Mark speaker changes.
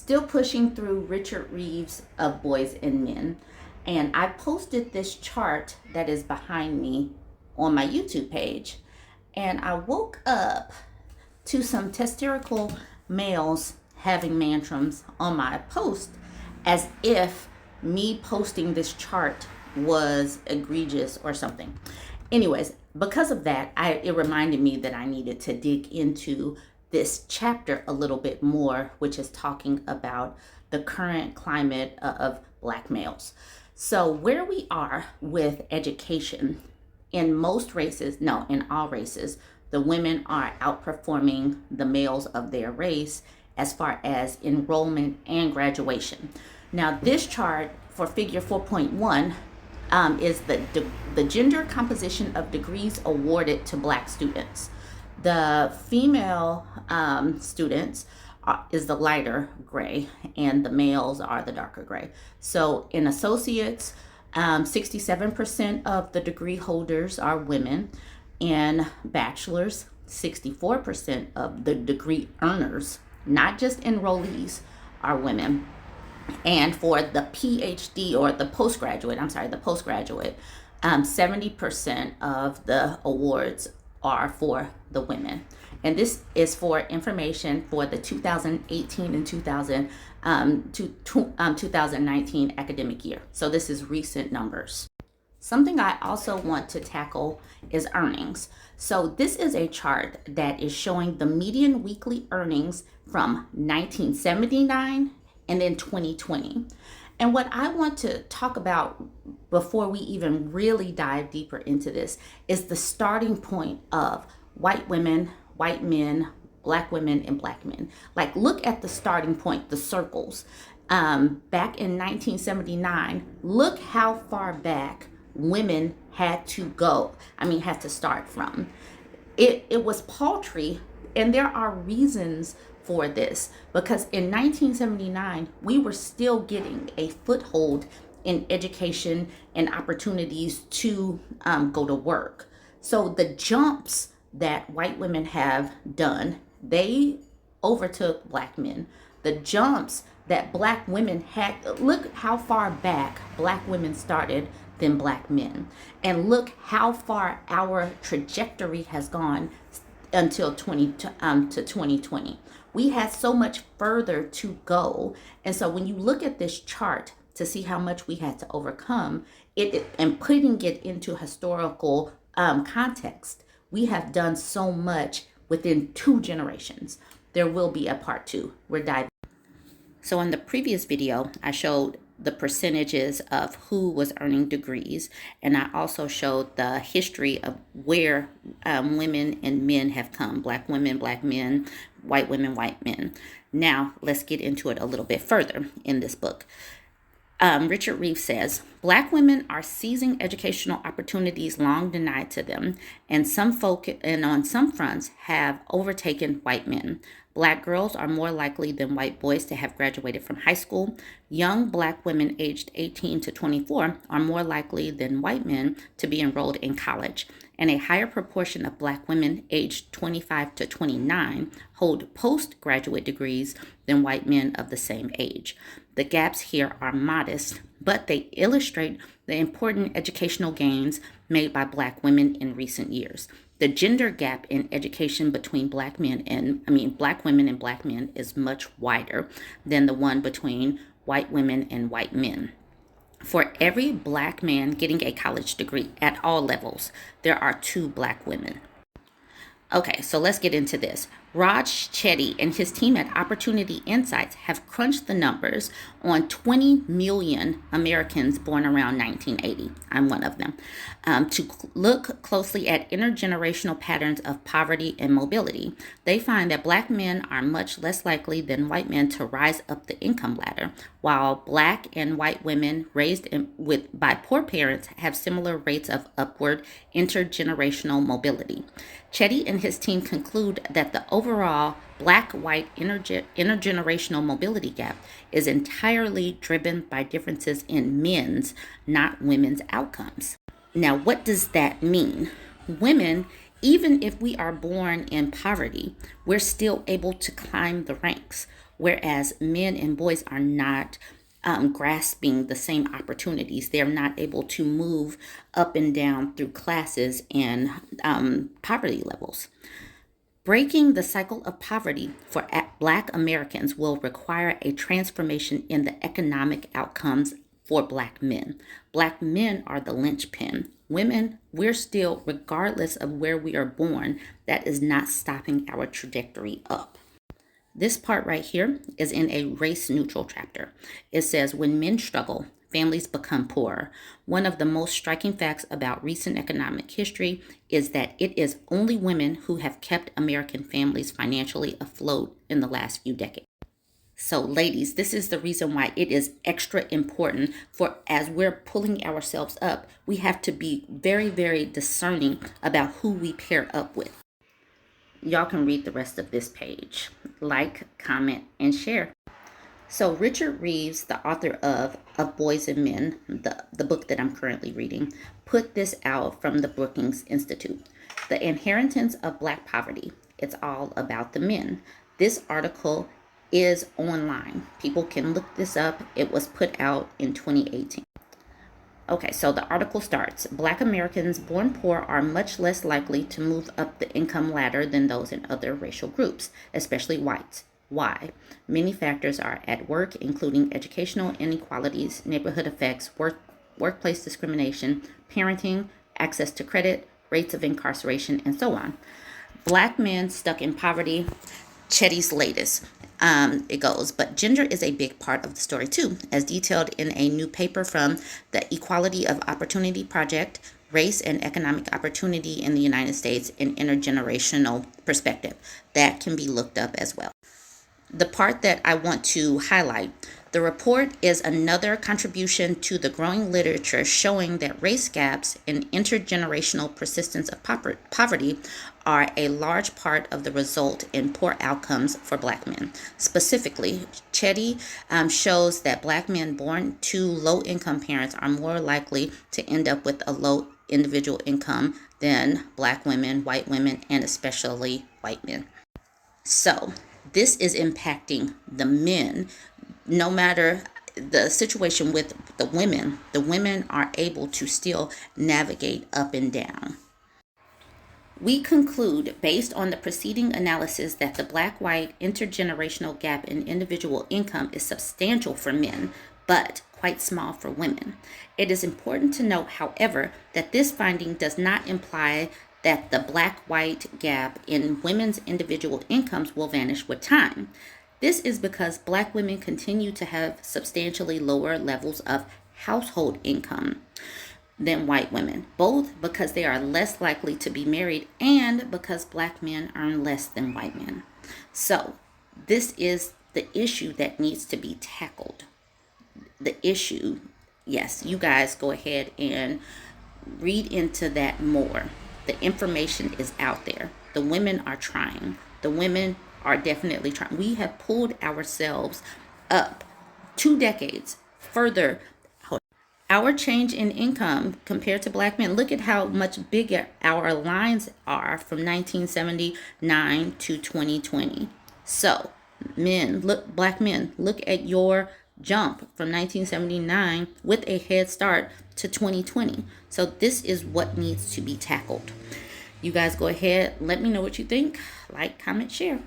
Speaker 1: still pushing through Richard Reeves of Boys and Men. And I posted this chart that is behind me on my YouTube page. And I woke up to some hysterical males having tantrums on my post, as if me posting this chart was egregious or something. Anyways, because of that, it reminded me that I needed to dig into this chapter a little bit more, which is talking about the current climate of Black males. So where we are with education, in most races, no, in all races, the women are outperforming the males of their race as far as enrollment and graduation. Now, this chart for figure 4.1 is the gender composition of degrees awarded to Black students. The female students is the lighter gray, and the males are the darker gray. So in associates, 67% of the degree holders are women. In bachelors, 64% of the degree earners, not just enrollees, are women. And for the PhD or the postgraduate, 70% of the awards are for the women. And this is for information for the 2018 and 2019 academic year. So this is recent numbers. Something I also want to tackle is earnings. So this is a chart that is showing the median weekly earnings from 1979 and then 2020. And what I want to talk about before we even really dive deeper into this is the starting point of white women, white men, Black women, and Black men. Like, look at the starting point, the circles. Back in 1979, look how far back women had to start from. It was paltry, and there are reasons for this, because in 1979 we were still getting a foothold in education and opportunities to go to work. So the jumps that white women have done, they overtook Black men. The jumps that Black women had, look how far back Black women started than Black men, and look how far our trajectory has gone until 2020. We had so much further to go. And so when you look at this chart to see how much we had to overcome it and putting it into historical context, we have done so much within 2 generations. There will be a part 2. We're diving. So in the previous video, I showed the percentages of who was earning degrees, and I also showed the history of where women and men have come. Black women, Black men, white women, white men. Now let's get into it a little bit further in this book. Richard Reeves says, Black women are seizing educational opportunities long denied to them, and on some fronts have overtaken white men. Black girls are more likely than white boys to have graduated from high school. Young Black women aged 18 to 24 are more likely than white men to be enrolled in college, and a higher proportion of Black women aged 25 to 29 hold postgraduate degrees than white men of the same age. The gaps here are modest, but they illustrate the important educational gains made by Black women in recent years. The gender gap in education between Black women and Black men is much wider than the one between white women and white men. For every Black man getting a college degree at all levels, there are 2 Black women. Okay, so let's get into this. Raj Chetty and his team at Opportunity Insights have crunched the numbers on 20 million Americans born around 1980. I'm one of them. To look closely at intergenerational patterns of poverty and mobility, they find that Black men are much less likely than white men to rise up the income ladder, while Black and white women raised by poor parents have similar rates of upward intergenerational mobility. Chetty and his team conclude that the overall Black-white intergenerational mobility gap is entirely driven by differences in men's, not women's outcomes. Now, what does that mean? Women, even if we are born in poverty, we're still able to climb the ranks. whereas men and boys are not grasping the same opportunities. They're not able to move up and down through classes and poverty levels. Breaking the cycle of poverty for Black Americans will require a transformation in the economic outcomes for Black men. Black men are the linchpin. Women, we're still, regardless of where we are born, that is not stopping our trajectory up. This part right here is in a race-neutral chapter. It says, when men struggle, families become poorer. One of the most striking facts about recent economic history is that it is only women who have kept American families financially afloat in the last few decades. So ladies, this is the reason why it is extra important for, as we're pulling ourselves up, we have to be very, very discerning about who we pair up with. Y'all can read the rest of this page. Like, comment, and share. So Richard Reeves, the author of Boys and Men, the book that I'm currently reading, put this out from the Brookings Institute. The Inheritance of Black Poverty. It's all about the men. This article is online. People can look this up. It was put out in 2018. Okay, so the article starts. Black Americans born poor are much less likely to move up the income ladder than those in other racial groups, especially whites. Why? Many factors are at work, including educational inequalities, neighborhood effects, workplace discrimination, parenting, access to credit, rates of incarceration, and so on. Black men stuck in poverty, Chetty's latest. It goes, but gender is a big part of the story too, as detailed in a new paper from the Equality of Opportunity Project, Race and Economic Opportunity in the United States, an Intergenerational Perspective. That can be looked up as well. The part that I want to highlight, the report is another contribution to the growing literature showing that race gaps and intergenerational persistence of poverty are a large part of the result in poor outcomes for Black men. Specifically, Chetty shows that Black men born to low-income parents are more likely to end up with a low individual income than Black women, white women, and especially white men. So this is impacting the men. No matter the situation with the women are able to still navigate up and down. We conclude, based on the preceding analysis, that the Black-white intergenerational gap in individual income is substantial for men, but quite small for women. It is important to note, however, that this finding does not imply that the Black-white gap in women's individual incomes will vanish with time. This is because Black women continue to have substantially lower levels of household income than white women, both because they are less likely to be married and because Black men earn less than white men. So this is the issue that needs to be tackled. The issue, yes, you guys go ahead and read into that more. The information is out there. The women are trying. The women are definitely trying. We have pulled ourselves up 2 decades further. Our change in income compared to Black men, look at how much bigger our lines are from 1979 to 2020. So men, look, Black men, look at your jump from 1979 with a head start to 2020. So this is what needs to be tackled. You guys go ahead, let me know what you think. Like, comment, share.